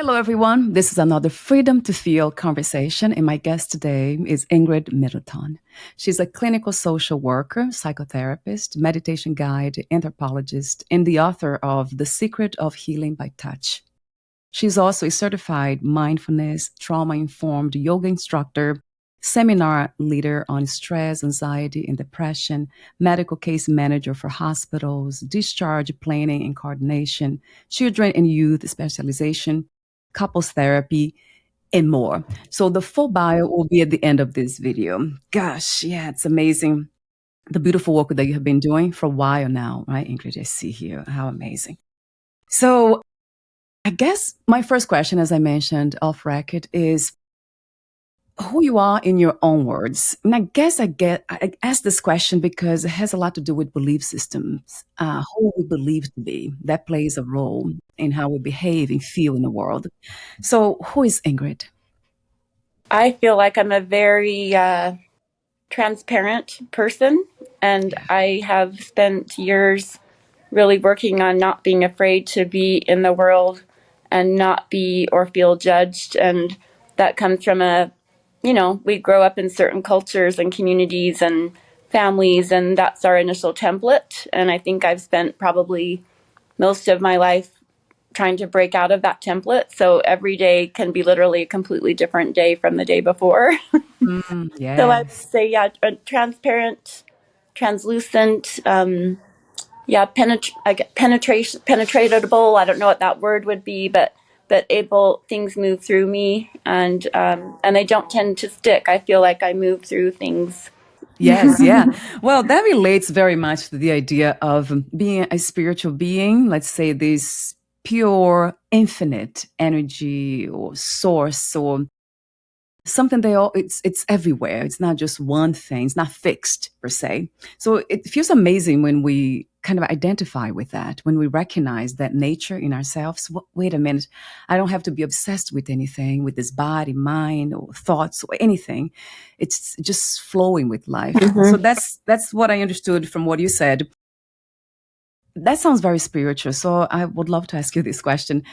Hello, everyone. This is another Freedom to Feel conversation, and my guest today is Ingrid Middleton. She's a clinical social worker, psychotherapist, meditation guide, anthropologist, and the author of The Secret of Healing by Touch. She's also a certified mindfulness, trauma-informed yoga instructor, seminar leader on stress, anxiety, and depression, medical case manager for hospitals, discharge planning and coordination, children and youth specialization, couples therapy, and more. So the full bio will be at the end of this video. Gosh, yeah, it's amazing. The beautiful work that you have been doing for a while now, right, Ingrid? I see here. How amazing. So I guess my first question, as I mentioned off record, is who you are in your own words. And I guess I ask this question because it has a lot to do with belief systems, who we believe to be. That plays a role in how we behave and feel in the world. So who is Ingrid? I feel like I'm a very transparent person, and I have spent years really working on not being afraid to be in the world and not be or feel judged. And that comes from we grow up in certain cultures and communities and families, and that's our initial template. And I think I've spent probably most of my life trying to break out of that template. So every day can be literally a completely different day from the day before. Yes. So I would say, transparent, translucent, penetratable. I don't know what that word would be, but things move through me, and they don't tend to stick. I feel like I move through things. Yes, yeah. Well, that relates very much to the idea of being a spiritual being. Let's say this pure, infinite energy or source or something it's everywhere. It's not just one thing. It's not fixed per se. So it feels amazing when we kind of identify with that, when we recognize that nature in ourselves. Wait a minute, I don't have to be obsessed with anything, with this body, mind, or thoughts or anything. It's just flowing with life. Mm-hmm. So that's what I understood from what you said. That sounds very spiritual. So I would love to ask you this question.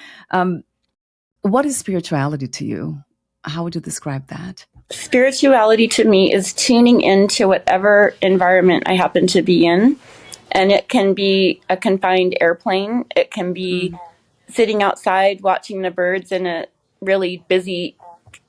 What is spirituality to you? How would you describe that? Spirituality to me is tuning into whatever environment I happen to be in. And it can be a confined airplane. It can be sitting outside watching the birds in a really busy,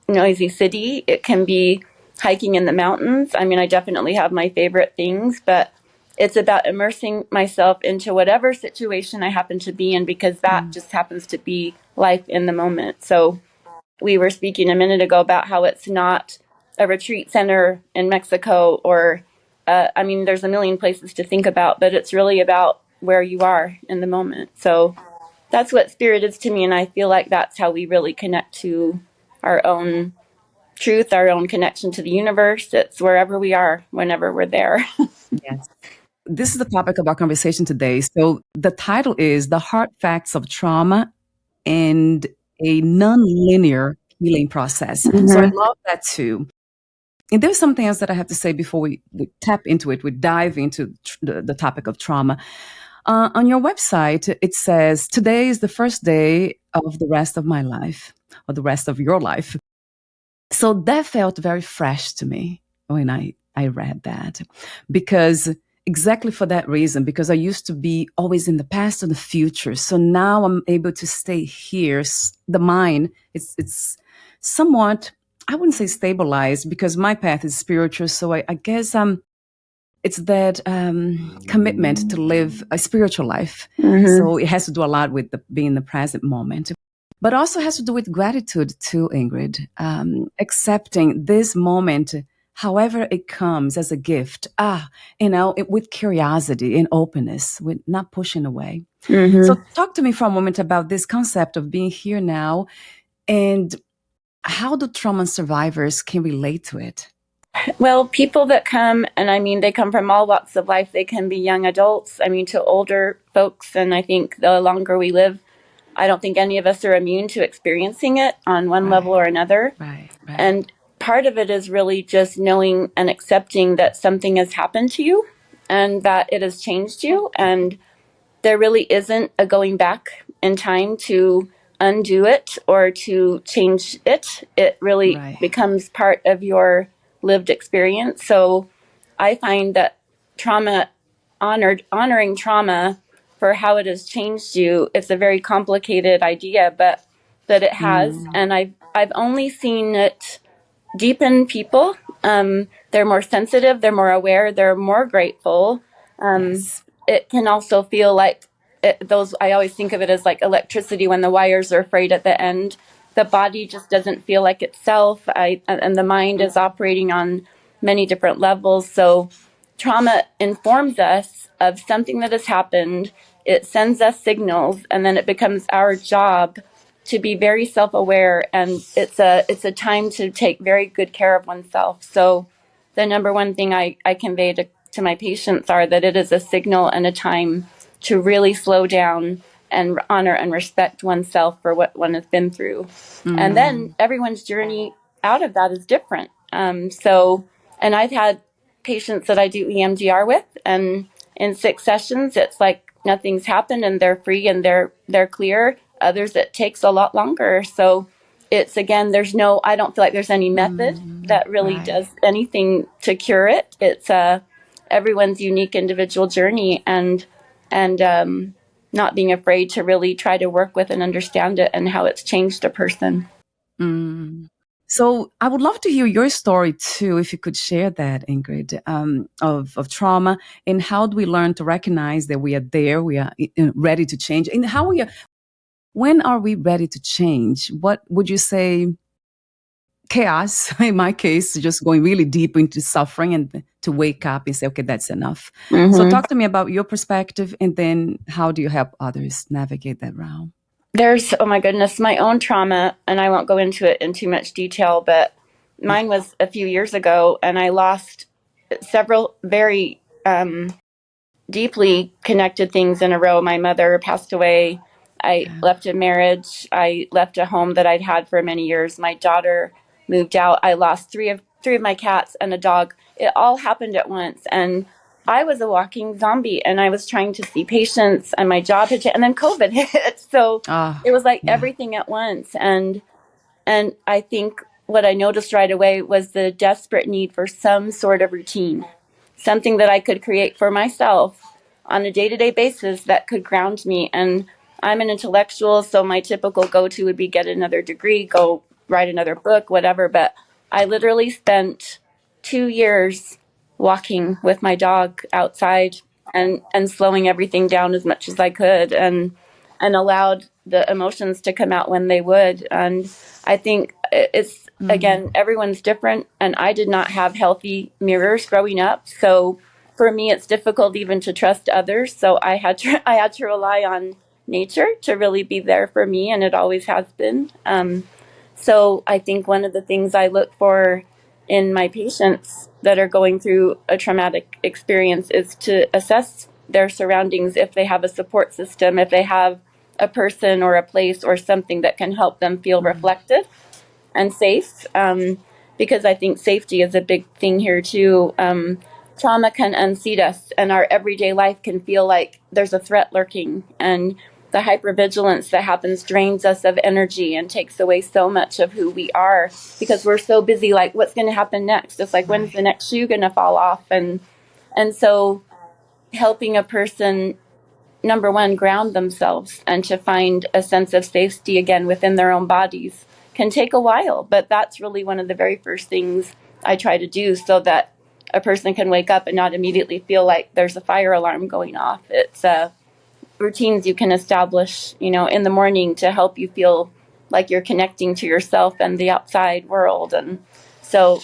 noisy city. It can be hiking in the mountains. I mean, I definitely have my favorite things, but it's about immersing myself into whatever situation I happen to be in, because that just happens to be life in the moment. So we were speaking a minute ago about how it's not a retreat center in Mexico or, there's a million places to think about, but it's really about where you are in the moment. So that's what spirit is to me, and I feel like that's how we really connect to our own truth, our own connection to the universe. It's wherever we are, whenever we're there. Yes. This is the topic of our conversation today. So the title is The Hard Facts of Trauma and a Non-Linear Healing Process. Mm-hmm. So I love that too. And there's something else that I have to say before we tap into it, we dive into the topic of trauma. On your website, it says, today is the first day of the rest of my life, or the rest of your life. So that felt very fresh to me when I read that, because exactly for that reason, because I used to be always in the past and the future. So now I'm able to stay here. The mind, it's somewhat, I wouldn't say stabilized, because my path is spiritual. So I guess it's that commitment to live a spiritual life. Mm-hmm. So it has to do a lot with being in the present moment. But also has to do with gratitude too, Ingrid. Accepting this moment, however it comes, as a gift. With curiosity and openness, with not pushing away. Mm-hmm. So talk to me for a moment about this concept of being here now, and how do trauma survivors can relate to it? Well, people that come, and they come from all walks of life. They can be young adults, to older folks. And I think the longer we live, I don't think any of us are immune to experiencing it on one level or another. Right. And part of it is really just knowing and accepting that something has happened to you and that it has changed you. And there really isn't a going back in time to undo it or to change it. It really Right. becomes part of your lived experience. So I find that honoring trauma for how it has changed you, it's a very complicated idea, but that it has. And I've only seen it deepen people. They're more sensitive, they're more aware, they're more grateful. Yes. It can also feel like I always think of it as like electricity when the wires are frayed at the end. The body just doesn't feel like itself, and the mind is operating on many different levels. So trauma informs us of something that has happened. It sends us signals, and then it becomes our job to be very self-aware, and it's a time to take very good care of oneself. So the number one thing I convey to my patients are that it is a signal and a time to really slow down and honor and respect oneself for what one has been through. And then everyone's journey out of that is different. And I've had patients that I do EMDR with, and in 6 sessions, it's like nothing's happened and they're free and they're clear. Others, it takes a lot longer. So it's, again, I don't feel like there's any method that really does anything to cure it. It's everyone's unique individual journey, and not being afraid to really try to work with and understand it and how it's changed a person. So I would love to hear your story too, if you could share that, Ingrid, of trauma, and how do we learn to recognize that we are there, we are ready to change, and when are we ready to change? What would you say? Chaos, in my case, just going really deep into suffering, and to wake up and say, okay, that's enough. So talk to me about your perspective, and then how do you help others navigate that realm? There's, oh my goodness, my own trauma, and I won't go into it in too much detail, but mine was a few years ago, and I lost several very deeply connected things in a row. My mother passed away. I left a marriage. I left a home that I'd had for many years. My daughter moved out. I lost three of my cats and a dog. It all happened at once, and I was a walking zombie, and I was trying to see patients, and my job had changed, and then COVID hit. So it was like everything at once. And I think what I noticed right away was the desperate need for some sort of routine, something that I could create for myself on a day-to-day basis that could ground me. And I'm an intellectual, so my typical go-to would be get another degree, go write another book, whatever. But I literally spent 2 years walking with my dog outside and slowing everything down as much as I could, and allowed the emotions to come out when they would. And I think it's, again, everyone's different, and I did not have healthy mirrors growing up. So for me, it's difficult even to trust others. So I had to rely on nature to really be there for me, and it always has been. So I think one of the things I look for in my patients that are going through a traumatic experience is to assess their surroundings, if they have a support system, if they have a person or a place or something that can help them feel reflected and safe. Because I think safety is a big thing here too. Trauma can unseat us, and our everyday life can feel like there's a threat lurking, and the hypervigilance that happens drains us of energy and takes away so much of who we are, because we're so busy, like, what's going to happen next? It's like, when's the next shoe going to fall off? And so helping a person, number one, ground themselves and to find a sense of safety again within their own bodies can take a while. But that's really one of the very first things I try to do, so that a person can wake up and not immediately feel like there's a fire alarm going off. It's routines you can establish, in the morning to help you feel like you're connecting to yourself and the outside world. And so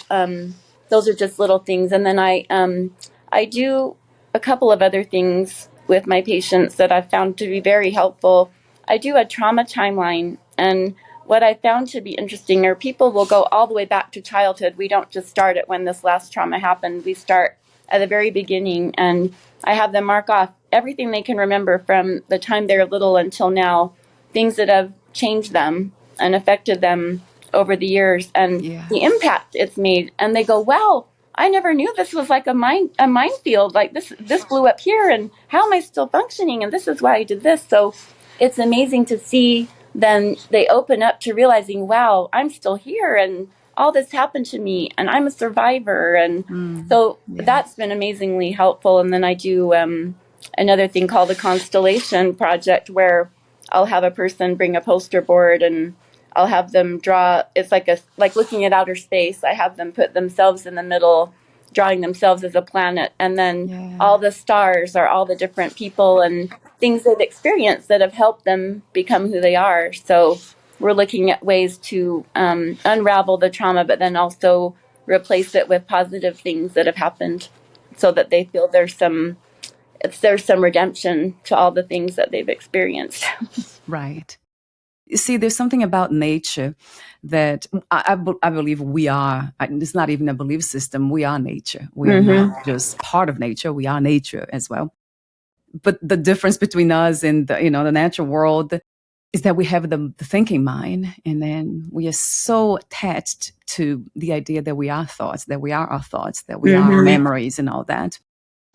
those are just little things. And then I do a couple of other things with my patients that I've found to be very helpful. I do a trauma timeline, and what I found to be interesting are people will go all the way back to childhood. We don't just start at when this last trauma happened. We start at the very beginning, and I have them mark off everything they can remember from the time they're little until now, things that have changed them and affected them over the years, and the impact it's made. And they go, wow, I never knew this was like a minefield. Like this blew up here, and how am I still functioning? And this is why I did this. So it's amazing to see then they open up to realizing, wow, I'm still here and all this happened to me and I'm a survivor. And so that's been amazingly helpful. And then I do another thing called the Constellation Project, where I'll have a person bring a poster board and I'll have them draw. It's like looking at outer space. I have them put themselves in the middle, drawing themselves as a planet, and then all the stars are all the different people and things they've experienced that have helped them become who they are. So we're looking at ways to unravel the trauma, but then also replace it with positive things that have happened, so that they feel there's some redemption to all the things that they've experienced. Right. You see, there's something about nature that I believe we are. It's not even a belief system. We are nature. We are not just part of nature. We are nature as well. But the difference between us and the natural world is that we have the thinking mind, and then we are so attached to the idea that we are thoughts, that we are our thoughts, that we are memories and all that.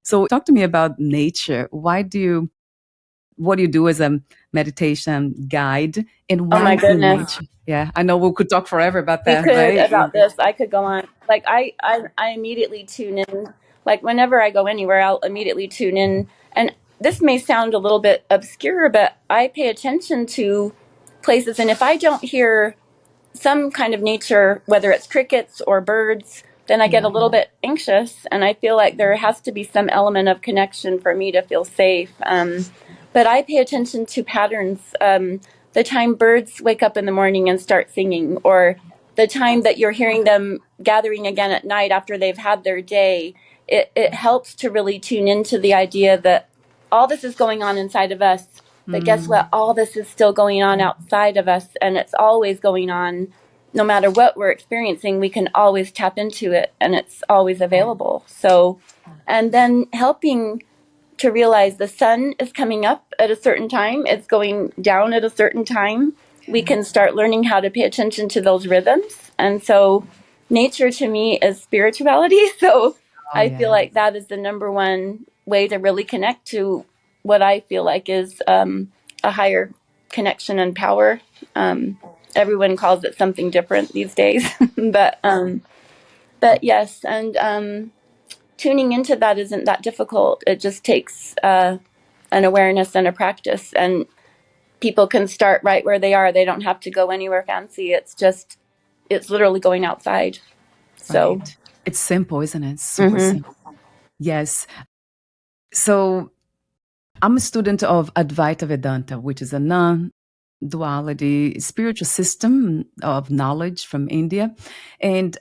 So talk to me about nature. What do you do as a meditation guide, and why Oh my goodness. nature? Yeah, I know we could talk forever about We that, could right? about this. I could go on. Like I immediately tune in. Like whenever I go anywhere, I'll immediately tune in. And this may sound a little bit obscure, but I pay attention to places. And if I don't hear some kind of nature, whether it's crickets or birds, then I get a little bit anxious, and I feel like there has to be some element of connection for me to feel safe. But I pay attention to patterns. The time birds wake up in the morning and start singing, or the time that you're hearing them gathering again at night after they've had their day, it helps to really tune into the idea that all this is going on inside of us. But guess what? All this is still going on outside of us, and it's always going on. No matter what we're experiencing, we can always tap into it, and it's always available. So, and then helping to realize the sun is coming up at a certain time, it's going down at a certain time. We can start learning how to pay attention to those rhythms. And so nature to me is spirituality. So I feel like that is the number one way to really connect to what I feel like is a higher connection and power. Everyone calls it something different these days, but yes, and tuning into that isn't that difficult. It just takes an awareness and a practice, and people can start right where they are. They don't have to go anywhere fancy. It's literally going outside. So it's simple, isn't it? Super simple. Yes. So I'm a student of Advaita Vedanta, which is a non-duality spiritual system of knowledge from India. And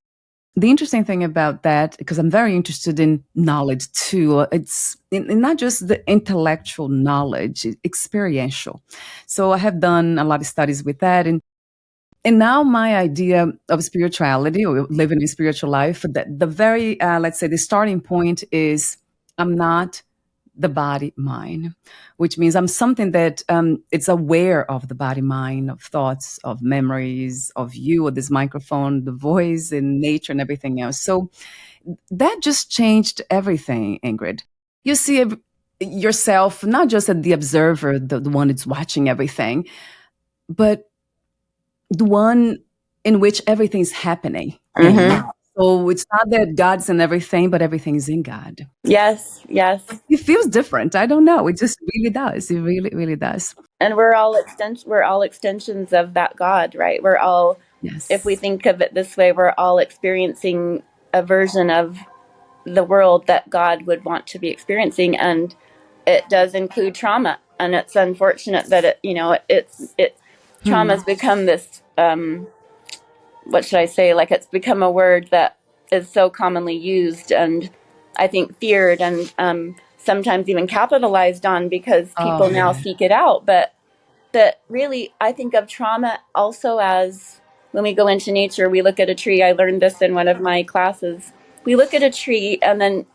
the interesting thing about that, because I'm very interested in knowledge too, it's in not just the intellectual knowledge, experiential. So I have done a lot of studies with that. And now my idea of spirituality, or living a spiritual life, the very, let's say the starting point is I'm not the body mind, which means I'm something that it's aware of the body mind, of thoughts, of memories, of you, or this microphone, the voice, and nature, and everything else. So that just changed everything, Ingrid. You see yourself not just as the observer, the one that's watching everything, but the one in which everything's happening. So it's not that God's in everything, but everything's in God. Yes. It feels different. I don't know. It just really does. It really, really does. And we're all extensions of that God, right? We're all, if we think of it this way, we're all experiencing a version of the world that God would want to be experiencing, and it does include trauma. And it's unfortunate that trauma's become this. What should I say? Like, it's become a word that is so commonly used, and I think feared, and sometimes even capitalized on, because people now seek it out. But really, I think of trauma also as, when we go into nature, we look at a tree. I learned this in one of my classes. We look at a tree, and then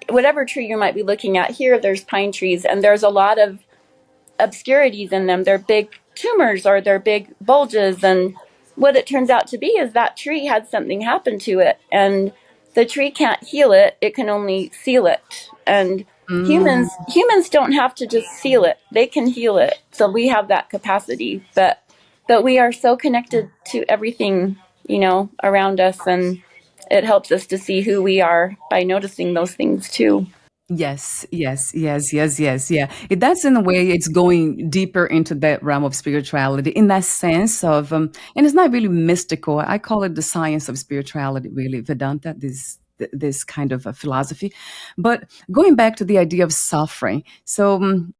whatever tree you might be looking at, here there's pine trees, and there's a lot of obscurities in them. They're big tumors, or they're big bulges, and what it turns out to be is that tree had something happen to it, and the tree can't heal it. It can only seal it. And humans don't have to just seal it. They can heal it. So we have that capacity. But but we are so connected to everything, around us, and it helps us to see who we are by noticing those things too. Yes, yes, yes, yes, yes, yeah. That's in a way, it's going deeper into that realm of spirituality in that sense of, and it's not really mystical. I call it the science of spirituality, really, Vedanta, this kind of a philosophy. But going back to the idea of suffering, so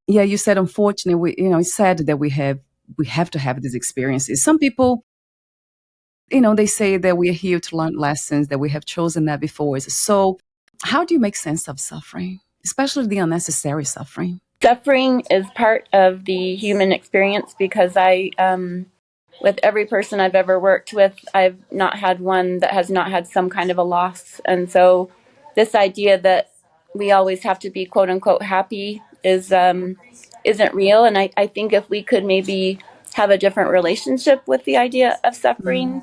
yeah, you said unfortunately, it's sad that we have to have these experiences. Some people, they say that we are here to learn lessons, that we have chosen that before. So, how do you make sense of suffering, especially the unnecessary suffering? Suffering is part of the human experience because with every person I've ever worked with, I've not had one that has not had some kind of a loss. And so this idea that we always have to be quote unquote happy isn't real. And I think if we could maybe have a different relationship with the idea of suffering,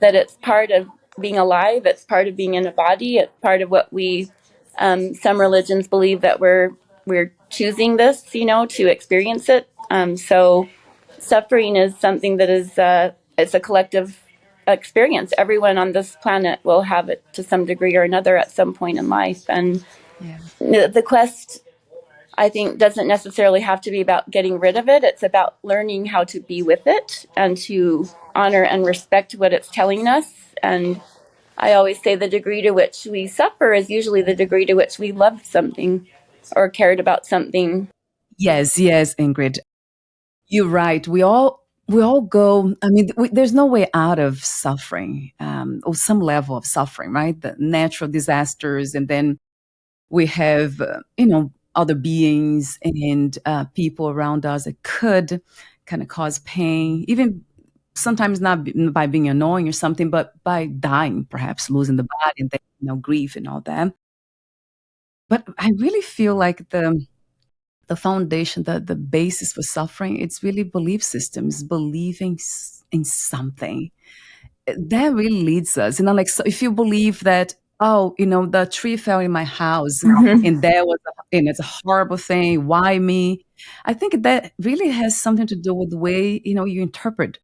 that it's part of being alive, it's part of being in a body, it's part of what some religions believe that we're choosing this, to experience it. So suffering is something that is it's a collective experience. Everyone on this planet will have it to some degree or another at some point in life, and Yeah. the quest, I think, doesn't necessarily have to be about getting rid of it. It's about learning how to be with it and to honor and respect what it's telling us. And I always say the degree to which we suffer is usually the degree to which we loved something or cared about something. Yes, yes, Ingrid, you're right. We all go. I mean, there's no way out of suffering, or some level of suffering, right? The natural disasters, and then we have, other beings and people around us that could kind of cause pain, even sometimes not by being annoying or something, but by dying, perhaps losing the body and then, grief and all that. But I really feel like the foundation, the basis for suffering, it's really belief systems, believing in something that really leads us. Like, so if you believe that, oh, the tree fell in my house Mm-hmm. and and it's a horrible thing. Why me? I think that really has something to do with the way, you interpret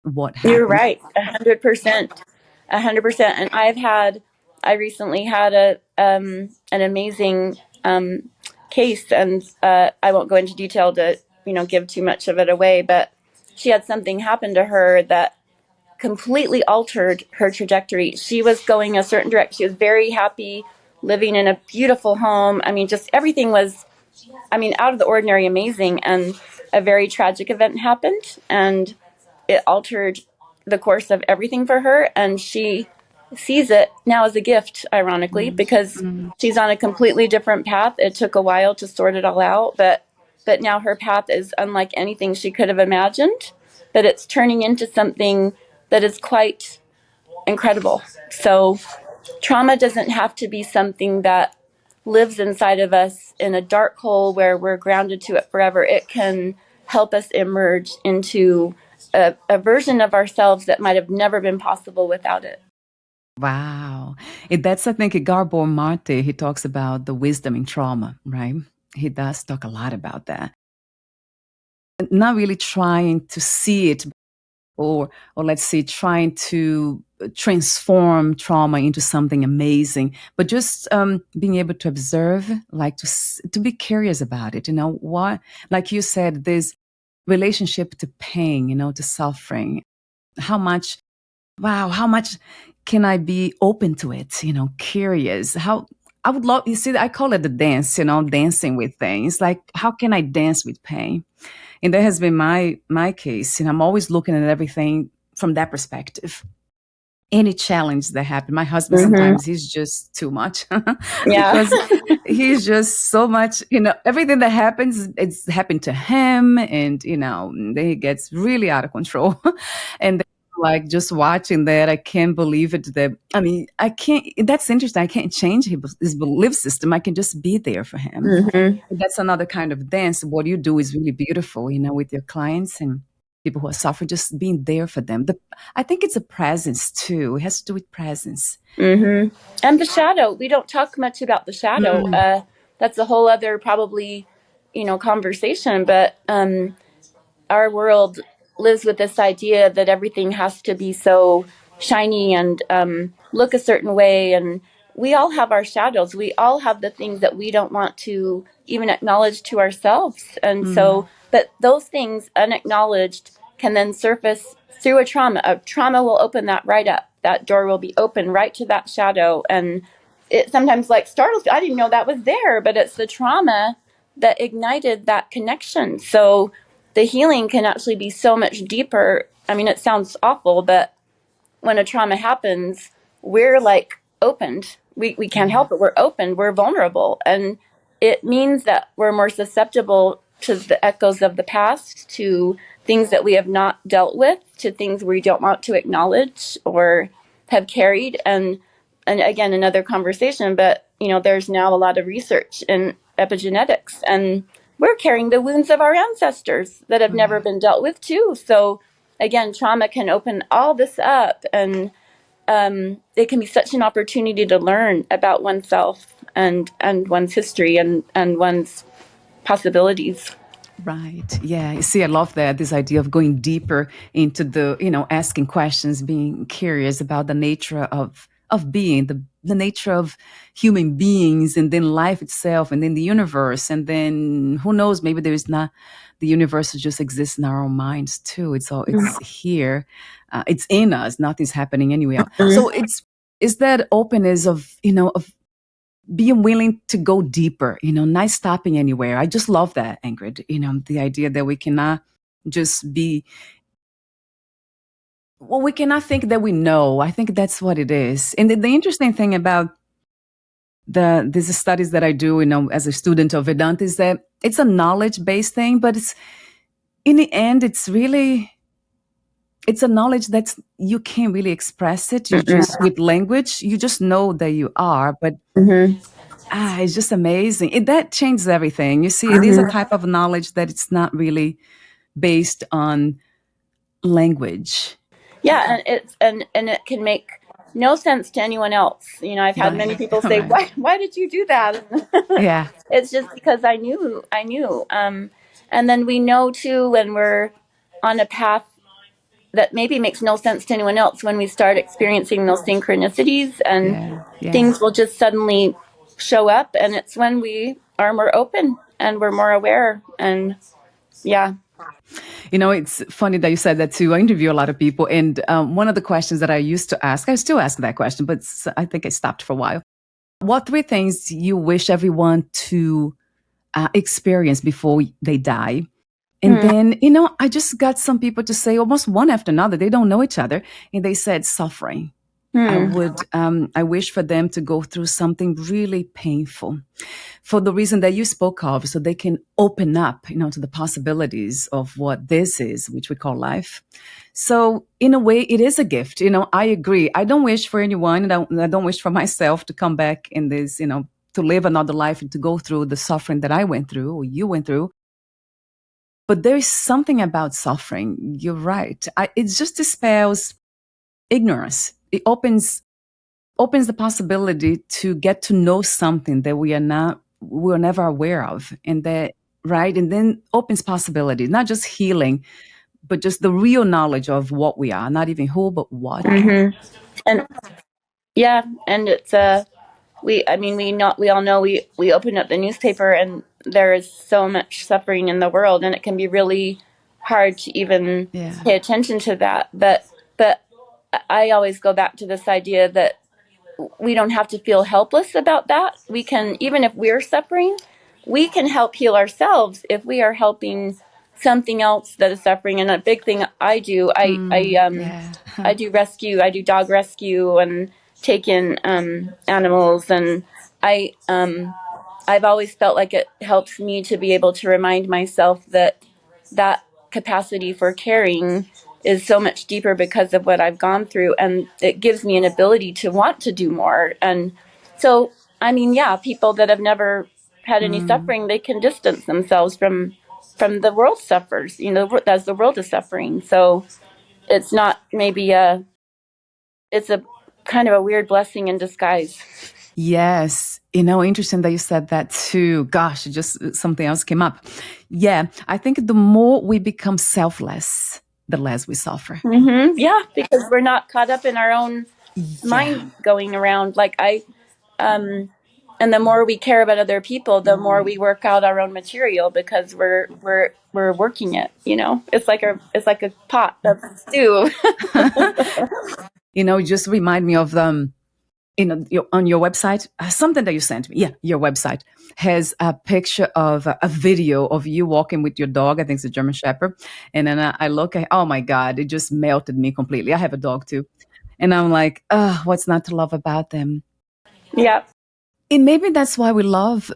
what You're happened. right, 100%, 100%. And I recently had an amazing case, and I won't go into detail to give too much of it away, but she had something happen to her that completely altered her trajectory. She was going a certain direction. She was very happy, living in a beautiful home. I mean, just everything was, out of the ordinary, amazing. And a very tragic event happened, and it altered the course of everything for her. And she sees it now as a gift, ironically, Mm, because mm. she's on a completely different path. It took a while to sort it all out, but now her path is unlike anything she could have imagined. But it's turning into something that is quite incredible. So trauma doesn't have to be something that lives inside of us in a dark hole where we're grounded to it forever. It can help us emerge into a version of ourselves that might have never been possible without it. Wow. That's, I think, Gabor Mate, he talks about the wisdom in trauma, right? He does talk a lot about that. Not really trying to see it, or let's say trying to transform trauma into something amazing, but just being able to observe, like to be curious about it. What, like you said, this relationship to pain, to suffering. How much, wow, how much can I be open to it? Curious. How I would love. You see, I call it the dance. Dancing with things. Like, how can I dance with pain? And that has been my case. I'm always looking at everything from that perspective. Any challenge that happened, my husband, Mm-hmm. sometimes he's just too much Yeah. because he's just so much. Everything that happens, it's happened to him, and then he gets really out of control. And then, like, just watching that, I can't believe it. That, I mean, I can't. That's interesting. I can't change his belief system. I can just be there for him. Mm-hmm. That's another kind of dance. What you do is really beautiful, with your clients and people who are suffering, just being there for them. I think it's a presence too. It has to do with presence. Mm-hmm. And the shadow. We don't talk much about the shadow. Mm, That's a whole other probably, conversation. But our world lives with this idea that everything has to be so shiny and look a certain way. And we all have our shadows. We all have the things that we don't want to even acknowledge to ourselves. And so, but those things unacknowledged can then surface through a trauma. A trauma will open that right up. That door will be open right to that shadow. And it sometimes like startles me. I didn't know that was there, but it's the trauma that ignited that connection. So the healing can actually be so much deeper. I mean, it sounds awful, but when a trauma happens, we're like opened. We can't help it. We're open. We're vulnerable. And it means that we're more susceptible to the echoes of the past, to things that we have not dealt with, to things we don't want to acknowledge or have carried. And again, another conversation, but there's now a lot of research in epigenetics, and we're carrying the wounds of our ancestors that have never been dealt with too. So again, trauma can open all this up, and it can be such an opportunity to learn about oneself and one's history and one's possibilities. Right. Yeah. You see, I love that, this idea of going deeper into the, asking questions, being curious about the nature of being, the nature of human beings, and then life itself, and then the universe. And then who knows, maybe there is not, the universe just exists in our own minds too. It's here. It's in us. Nothing's happening anywhere. So it's that openness of, of being willing to go deeper, not stopping anywhere. I just love that, Ingrid, the idea that we cannot just be, we cannot think that we know. I think that's what it is. And the interesting thing about these studies that I do, as a student of Vedanta, is that it's a knowledge-based thing, but it's, in the end, it's a knowledge that you can't really express it. You just, with language, you just know that you are, but it's just amazing. That changes everything. You see, it is a type of knowledge that it's not really based on language. Yeah, and it can make no sense to anyone else. I've had many people say, "Why did you do that?" Yeah, it's just because I knew. And then we know too, when we're on a path that maybe makes no sense to anyone else, when we start experiencing those synchronicities, and things will just suddenly show up, and it's when we are more open and we're more aware. And it's funny that you said that too. I interview a lot of people, and one of the questions that I used to ask, I still ask that question, but I think I stopped for a while. What 3 things you wish everyone to experience before they die? And then, I just got some people to say almost one after another. They don't know each other. And they said suffering. I wish for them to go through something really painful for the reason that you spoke of, so they can open up, to the possibilities of what this is, which we call life. So in a way, it is a gift. I agree. I don't wish for anyone, and I don't wish for myself to come back in this, to live another life and to go through the suffering that I went through or you went through. But there is something about suffering. You're right. It just dispels ignorance. It opens the possibility to get to know something that we were never aware of, and that, right? And then opens possibilities, not just healing, but just the real knowledge of what we are, not even who, but what. and it's we all know, we open up the newspaper and there is so much suffering in the world, and it can be really hard to even pay attention to that. But I always go back to this idea that we don't have to feel helpless about that. We can, even if we're suffering, we can help heal ourselves if we are helping something else that is suffering. And a big thing I do, I do rescue. I do dog rescue and take in animals, and I've always felt like it helps me to be able to remind myself that capacity for caring is so much deeper because of what I've gone through, and it gives me an ability to want to do more. And so, people that have never had any suffering, they can distance themselves from the world suffers, as the world is suffering. So it's not maybe it's a kind of a weird blessing in disguise. Yes. Interesting that you said that too. Gosh, just something else came up. Yeah. I think the more we become selfless, the less we suffer. Yeah, because we're not caught up in our own Yeah. mind going around. Like and the more we care about other people, the more we work out our own material because we're working it. It's like a pot of stew. Just remind me of on your website, something that you sent me. Yeah, your website has a picture of a video of you walking with your dog. I think it's a German Shepherd. And then I look at, oh my God, it just melted me completely. I have a dog too. And I'm like, what's not to love about them? Yeah. And maybe that's why we love,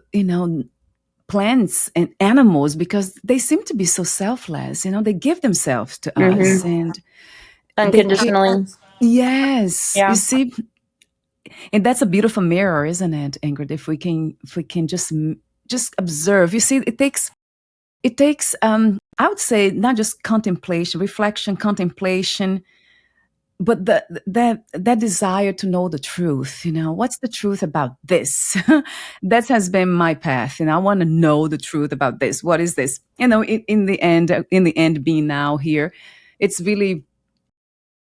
plants and animals, because they seem to be so selfless. They give themselves to us, and Unconditionally. Yes, you Yeah. see, and that's a beautiful mirror, isn't it, Ingrid? If we can just observe. You see, it takes I would say not just contemplation, reflection, contemplation, but that desire to know the truth. What's the truth about this? That has been my path, and I want to know the truth about this. What is this? In the end, being now here, it's really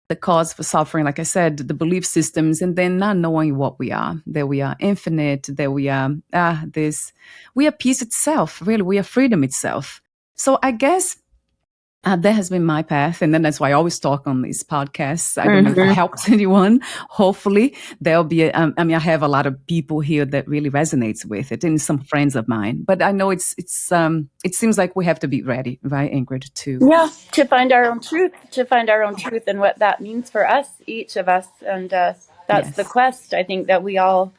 the cause for suffering, like I said, the belief systems, and then not knowing what we are, that we are infinite, that we are we are peace itself, really, we are freedom itself. So I guess that has been my path, and then that's why I always talk on these podcasts. I don't know if it helps anyone. Hopefully, there'll be. I have a lot of people here that really resonates with it, and some friends of mine. But I know it seems like we have to be ready, right, Ingrid? To find our own truth, and what that means for us, each of us, and that's the Yes. quest. I think that we all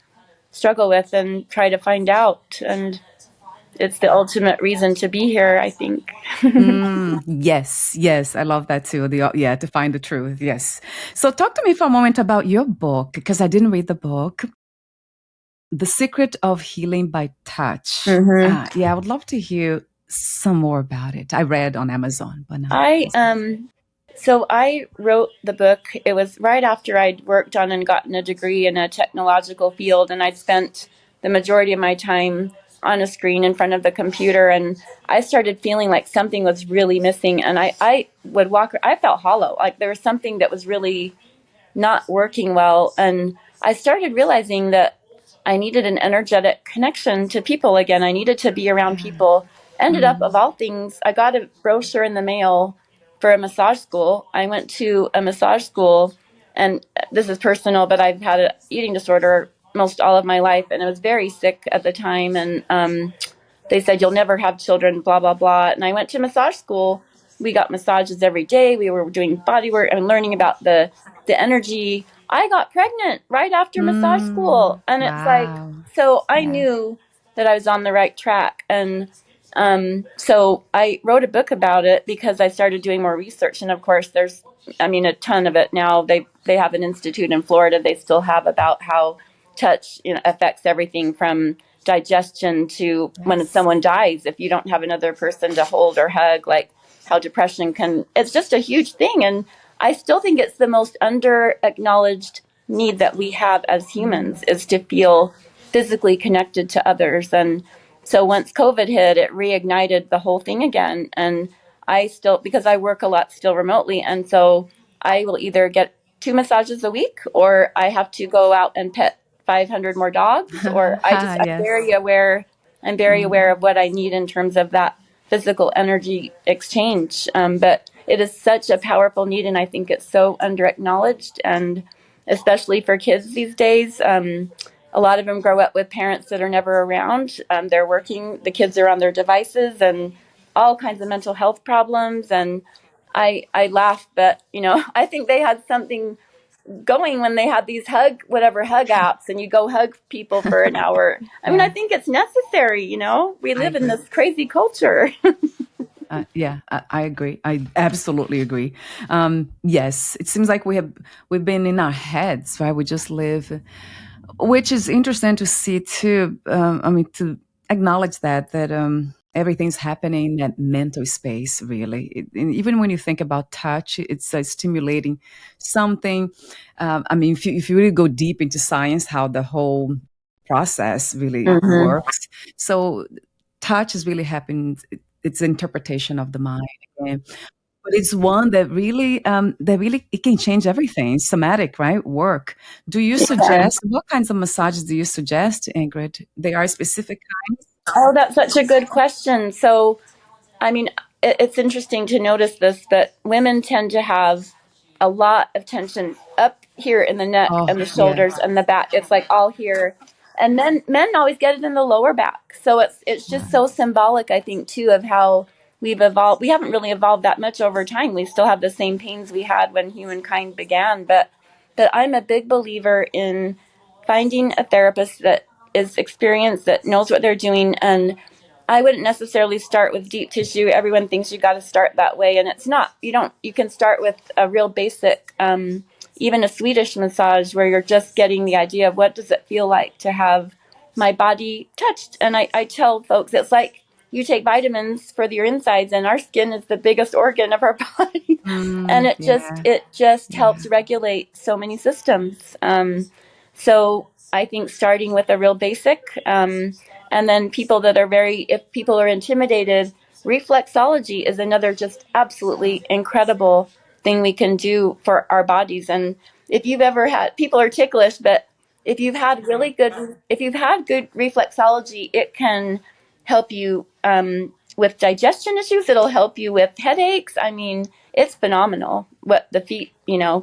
struggle with and try to find out, and it's the ultimate reason to be here, I think. Yes, I love that too. To find the truth. Yes. So talk to me for a moment about your book, because I didn't read the book, The Secret of Healing by Touch. I would love to hear some more about it. I read on Amazon, but not. So I wrote the book. It was right after I'd worked on and gotten a degree in a technological field, and I'd spent the majority of my time on a screen in front of the computer, and I started feeling like something was really missing, and I would walk. I felt hollow, like there was something that was really not working well, and I started realizing that I needed an energetic connection to people again. I needed to be around people. Ended up, of all things, I got a brochure in the mail for a massage school. I went to a massage school, and this is personal, but I've had an eating disorder most all of my life, and I was very sick at the time, and they said, you'll never have children, blah, blah, blah. And I went to massage school. We got massages every day. We were doing body work and learning about the energy. I got pregnant right after massage school. And it's like, Wow. so I Yes. knew that I was on the right track. And so I wrote a book about it because I started doing more research. And of course, there's, a ton of it now. They have an institute in Florida. They still have about how touch affects everything from digestion to when Yes. someone dies, if you don't have another person to hold or hug, like how depression it's just a huge thing. And I still think it's the most under acknowledged need that we have as humans is to feel physically connected to others. And so once COVID hit, it reignited the whole thing again. And I still, because I work a lot still remotely, and so I will either get 2 massages a week, or I have to go out and pet 500 more dogs, or I'm Yes. very aware. I'm very aware of what I need in terms of that physical energy exchange. But it is such a powerful need, and I think it's so under acknowledged, and especially for kids these days. A lot of them grow up with parents that are never around. They're working, the kids are on their devices, and all kinds of mental health problems. And I laugh, but I think they had something going when they had these hug apps, and you go hug people for an hour. I think it's necessary. We I live in agree. this crazy culture. I agree. I absolutely agree. Yes, it seems like we've been in our heads, right? We just live, which is interesting to see too. To acknowledge that everything's happening in that mental space. Really, and even when you think about touch, it's stimulating something. If you really go deep into science, how the whole process really works. So touch is really happening. It's interpretation of the mind. but it's one that really it can change everything. Somatic, right? Work. Do you Yeah. suggest what kinds of massages do you suggest, Ingrid? They are specific kinds. Oh, that's such a good question. So, I mean, it's interesting to notice this, that women tend to have a lot of tension up here in the neck Oh, and the yeah, shoulders and the back. It's like all here. And men always get it in the lower back. So it's just so symbolic, I think, too, of how we've evolved. We haven't really evolved that much over time. We still have the same pains we had when humankind began. But I'm a big believer in finding a therapist that is experienced, that knows what they're doing. And I wouldn't necessarily start with deep tissue. Everyone thinks you got to start that way, and it's not. You don't. You can start with a real basic, even a Swedish massage, where you're just getting the idea of what does it feel like to have my body touched. And I tell folks it's like you take vitamins for your insides, and our skin is the biggest organ of our body, and yeah, it just yeah, helps regulate so many systems. So I think starting with a real basic, and then people that are if people are intimidated, reflexology is another just absolutely incredible thing we can do for our bodies. And if you've ever had, people are ticklish, but if you've had good reflexology, it can help you with digestion issues. It'll help you with headaches. I mean, it's phenomenal what the feet,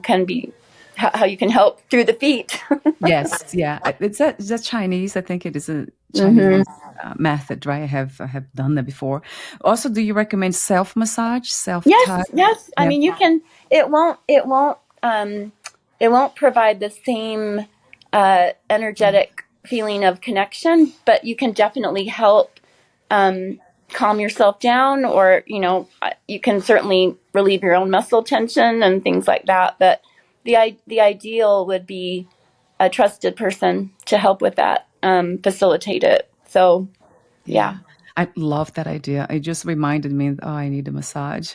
can be, how you can help through the feet. yes, yeah. It's a Chinese. I think it is a Hmm. Chinese method, right? I have done that before. Also, do you recommend self massage, self Yes, touch? yes. I Yeah. mean, you can. It won't provide the same energetic feeling of connection, but you can definitely help um, calm yourself down, or you can certainly relieve your own muscle tension and things like that. But the ideal would be a trusted person to help with that, facilitate it. So yeah. Yeah, I love that idea. It just reminded me, oh, I need a massage.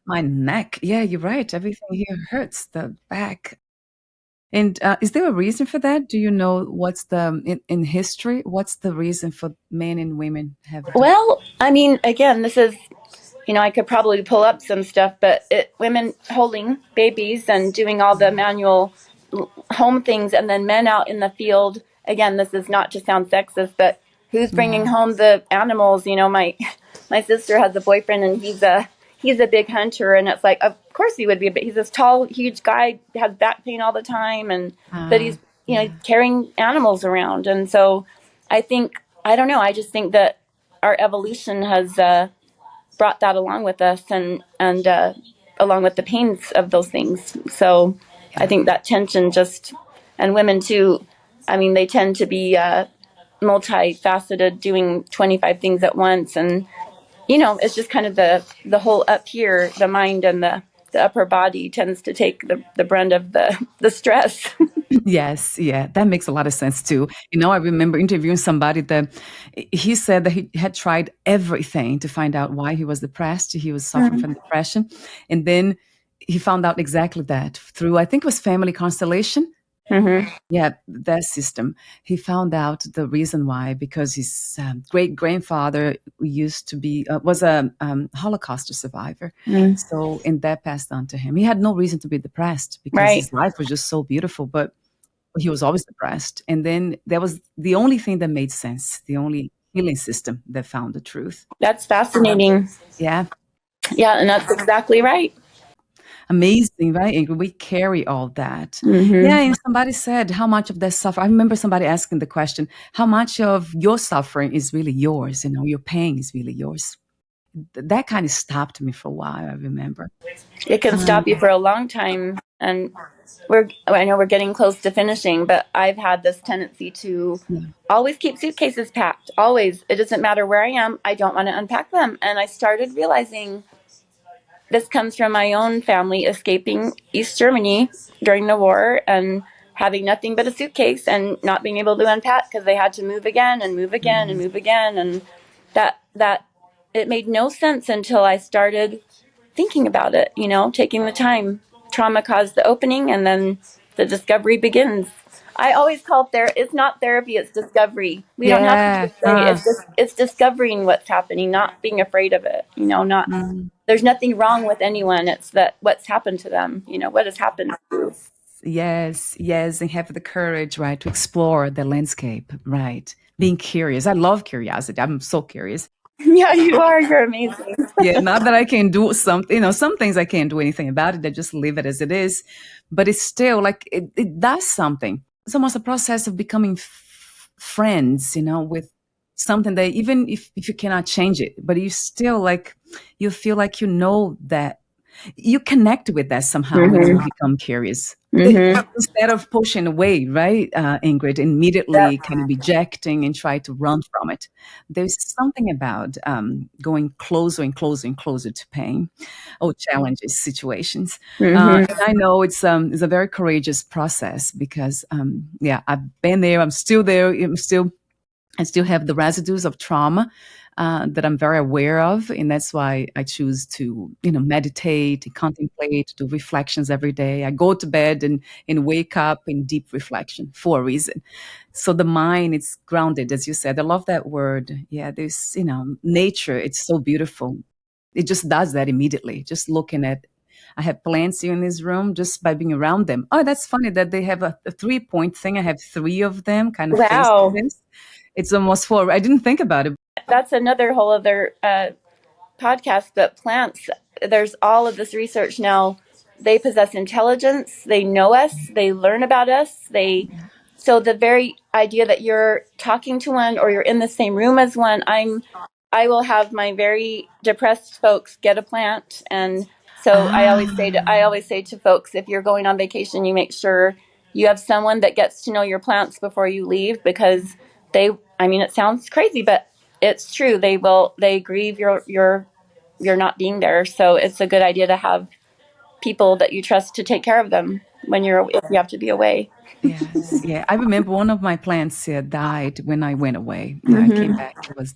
My neck. Yeah, you're right. Everything here hurts, the back. And is there a reason for that? Do you know what's in history, what's the reason for men and women have different? Well, I mean, again, this is, I could probably pull up some stuff, but women holding babies and doing all the manual home things, and then men out in the field. Again, this is not to sound sexist, but who's bringing Yeah. home the animals? My sister has a boyfriend, and he's a big hunter, and it's like, of course he would be, but he's this tall, huge guy, has back pain all the time, and but he's Yeah. carrying animals around, and so I don't know. I just think that our evolution has brought that along with us, and along with the pains of those things. So I Yeah. think that tension just, and women too, I mean, they tend to be multifaceted, doing 25 things at once. And, it's just kind of the whole up here, the mind and the upper body tends to take the brunt of the stress. Yes, yeah, that makes a lot of sense too. I remember interviewing somebody that he said that he had tried everything to find out why he was depressed. He was suffering from depression. And then he found out exactly that through, I think it was family constellation. Mm-hmm. Yeah, that system. He found out the reason why, because his great grandfather used to be was a Holocaust survivor. Mm. So, and that passed on to him. He had no reason to be depressed because Right. his life was just so beautiful, but he was always depressed. And then that was the only thing that made sense, the only healing system that found the truth. That's fascinating. Yeah, Yeah, and that's exactly right. amazing, right? And we carry all that. Yeah, Mm-hmm. and somebody said, how much of that suffer? I remember somebody asking the question, how much of your suffering is really yours? Your pain is really yours. That kind of stopped me for a while, I remember. It can Um, stop you for a long time. And I know we're getting close to finishing, but I've had this tendency to yeah. always keep suitcases packed. Always. It doesn't matter where I am. I don't want to unpack them. And I started realizing this comes from my own family escaping East Germany during the war and having nothing but a suitcase and not being able to unpack because they had to move again and move again and Mm. move again. And that it made no sense until I started thinking about it, taking the time. Trauma caused the opening, and then the discovery begins. I always call it's not therapy, it's discovery. We don't have to Yeah. just say it's discovering what's happening, not being afraid of it, not Mm. there's nothing wrong with anyone. It's that what's happened to them, what has happened to you. Yes, yes, and have the courage, right, to explore the landscape, right? Being curious. I love curiosity. I'm so curious. Yeah, you are. You're amazing. Yeah, not that I can do something, some things I can't do anything about it. I just leave it as it is. But it's still like it does something. It's almost a process of becoming friends, with something that even if you cannot change it, but you still like, you feel like that you connect with that somehow when you Mm-hmm. become curious. Mm-hmm. Instead of pushing away, right, Ingrid, That, immediately kind of rejecting and try to run from it. There's something about going closer and closer and closer to pain or challenges, situations. mm-hmm. And I know it's a very courageous process because, yeah, I've been there. I'm still there. I still have the residues of trauma that I'm very aware of, and that's why I choose to, meditate, and contemplate, do reflections every day. I go to bed and wake up in deep reflection for a reason. So the mind is grounded, as you said. I love that word. Yeah, there's, nature. It's so beautiful. It just does that immediately. Just looking at, I have plants here in this room just by being around them. Oh, that's funny that they have a 3-point thing. I have 3 of them kind of facing wow. this. It's almost 4. I didn't think about it. That's another whole other podcast. But plants, there's all of this research now. They possess intelligence. They know us. They learn about us. So the very idea that you're talking to one or you're in the same room as one, I will have my very depressed folks get a plant. And so I Ah, always say to folks, if you're going on vacation, you make sure you have someone that gets to know your plants before you leave, because it sounds crazy, but it's true. They grieve you're not being there. So it's a good idea to have people that you trust to take care of them if you have to be away. yes. Yeah. I remember one of my plants died when I went away. Yeah, I came Mm-hmm. back. It was,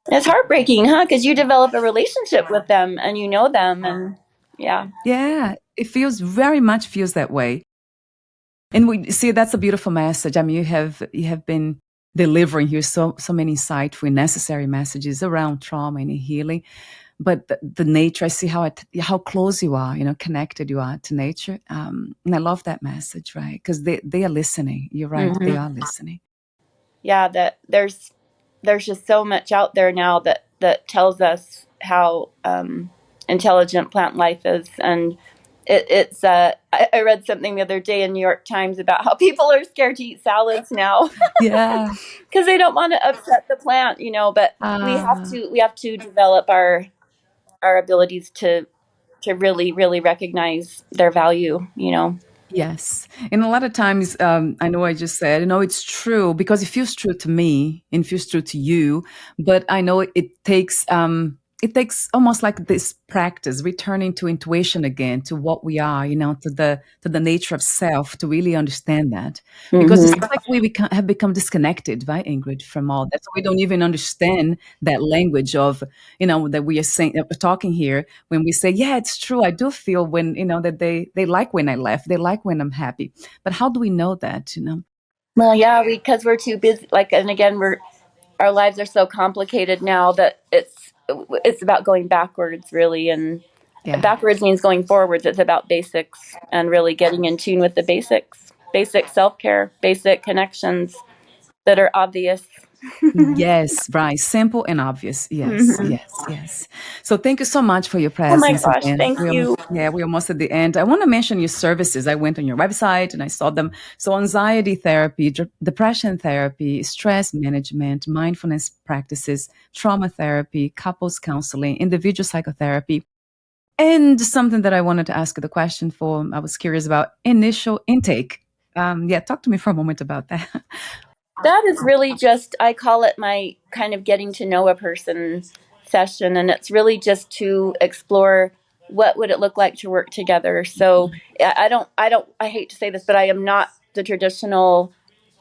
It's heartbreaking, huh? Because you develop a relationship with them and you know them, and yeah. yeah, it feels very much feels that way. And we see that's a beautiful message. I mean, you have been delivering here so many insightful, necessary messages around trauma and healing. But the nature, I see how close you are, connected you are to nature. And I love that message, right? Because they are listening. You're right, they Mm-hmm. are listening. Yeah, that there's just so much out there now that tells us how intelligent plant life is. And it's I read something the other day in New York Times about how people are scared to eat salads now Yeah. because they don't want to upset the plant, but Ah. we have to develop our abilities to really really recognize their value. Yes. And a lot of times, I know I just said, it's true because it feels true to me and feels true to you. But I know it takes almost like this practice, returning to intuition again, to what we are, to the nature of self, to really understand that. Because it Mm-hmm. seems like have become disconnected, right, Ingrid, from all that. So we don't even understand that language of, that we are saying, that we're talking here when we say, yeah, it's true. I do feel when, that they like when I laugh, they like when I'm happy. But how do we know that? Well, yeah, because we're too busy. And again, our lives are so complicated now that it's about going backwards, really, and Yeah. backwards means going forwards. It's about basics and really getting in tune with the basics, basic self care, basic connections that are obvious. Yes, right. Simple and obvious. Yes, Hmm. yes, yes. So thank you so much for your Oh my presence gosh! again. Thank you. We're almost at the end. I want to mention your services. I went on your website and I saw them. So anxiety therapy, depression therapy, stress management, mindfulness practices, trauma therapy, couples counseling, individual psychotherapy. And something that I wanted to ask you the question for, I was curious about initial intake. Yeah, talk to me for a moment about that. That is really just, I call it my kind of getting to know a person session. And it's really just to explore what would it look like to work together. So I hate to say this, but I am not the traditional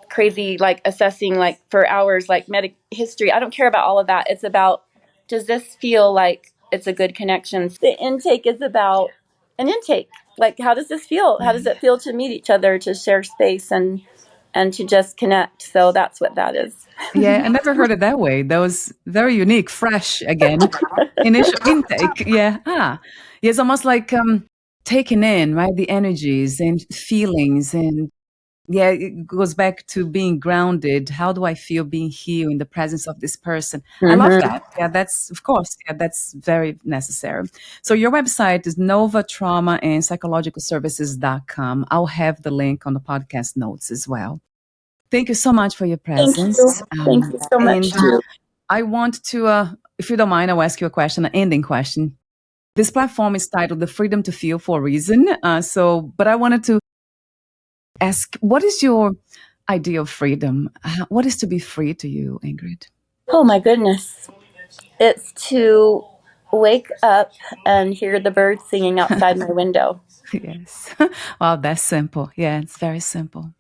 crazy, like assessing like for hours, like medic history. I don't care about all of that. It's about, does this feel like it's a good connection? The intake is about an intake. Like, how does this feel? How does Right. it feel to meet each other, to share space? And and to just connect. So that's what that is. Yeah, I never heard it that way. That was very unique, fresh again. Initial intake. Yeah. Yeah, it's almost like taking in, right? The energies and feelings. And yeah, it goes back to being grounded. How do I feel being here in the presence of this person? I love Mm-hmm. that. Yeah, that's, of course, yeah, that's very necessary. So your website is Nova Trauma and Psychological Services.com. I'll have the link on the podcast notes as well. Thank you so much for your Thank you. presence. Thank you so much And too. I want to, if you don't mind, I'll ask you a question, an ending question. This platform is titled The Freedom to Feel for a reason. But I wanted to ask, what is your idea of freedom? What is to be free to you, Ingrid? Oh my goodness. It's to wake up and hear the birds singing outside my window. Yes. Wow, that's simple. Yeah, it's very simple.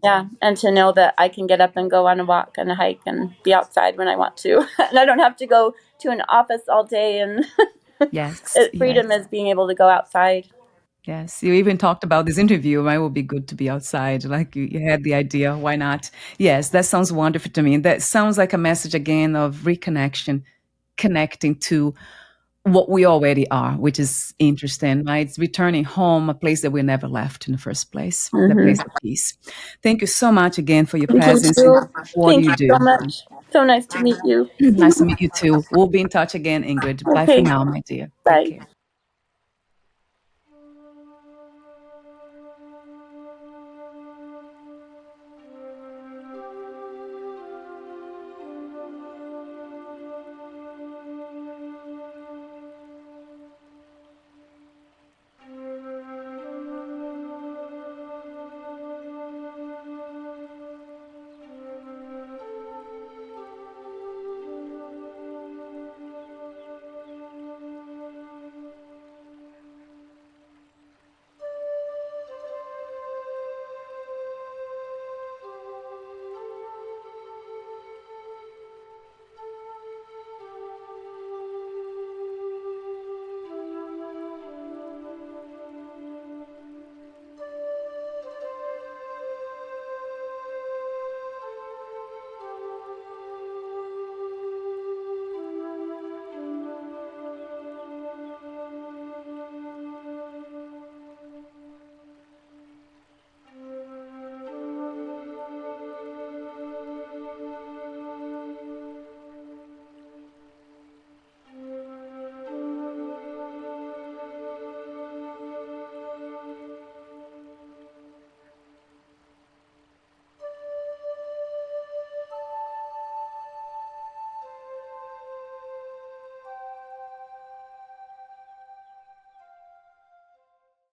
Yeah, and to know that I can get up and go on a walk and a hike and be outside when I want to. And I don't have to go to an office all day. And Yes. freedom Yes. is being able to go outside. Yes, you even talked about this interview. Right, it would be good to be outside. Like you had the idea. Why not? Yes, that sounds wonderful to me. That sounds like a message again of reconnection, connecting to what we already are, which is interesting, right? It's returning home, a place that we never left in the first place, the place of peace. Thank you so much again for your Thank presence and you. what Thank you you so do. much. So nice to meet you. Nice to meet you too. We'll be in touch again, Ingrid. Bye for Okay, now, my dear. Take bye. care.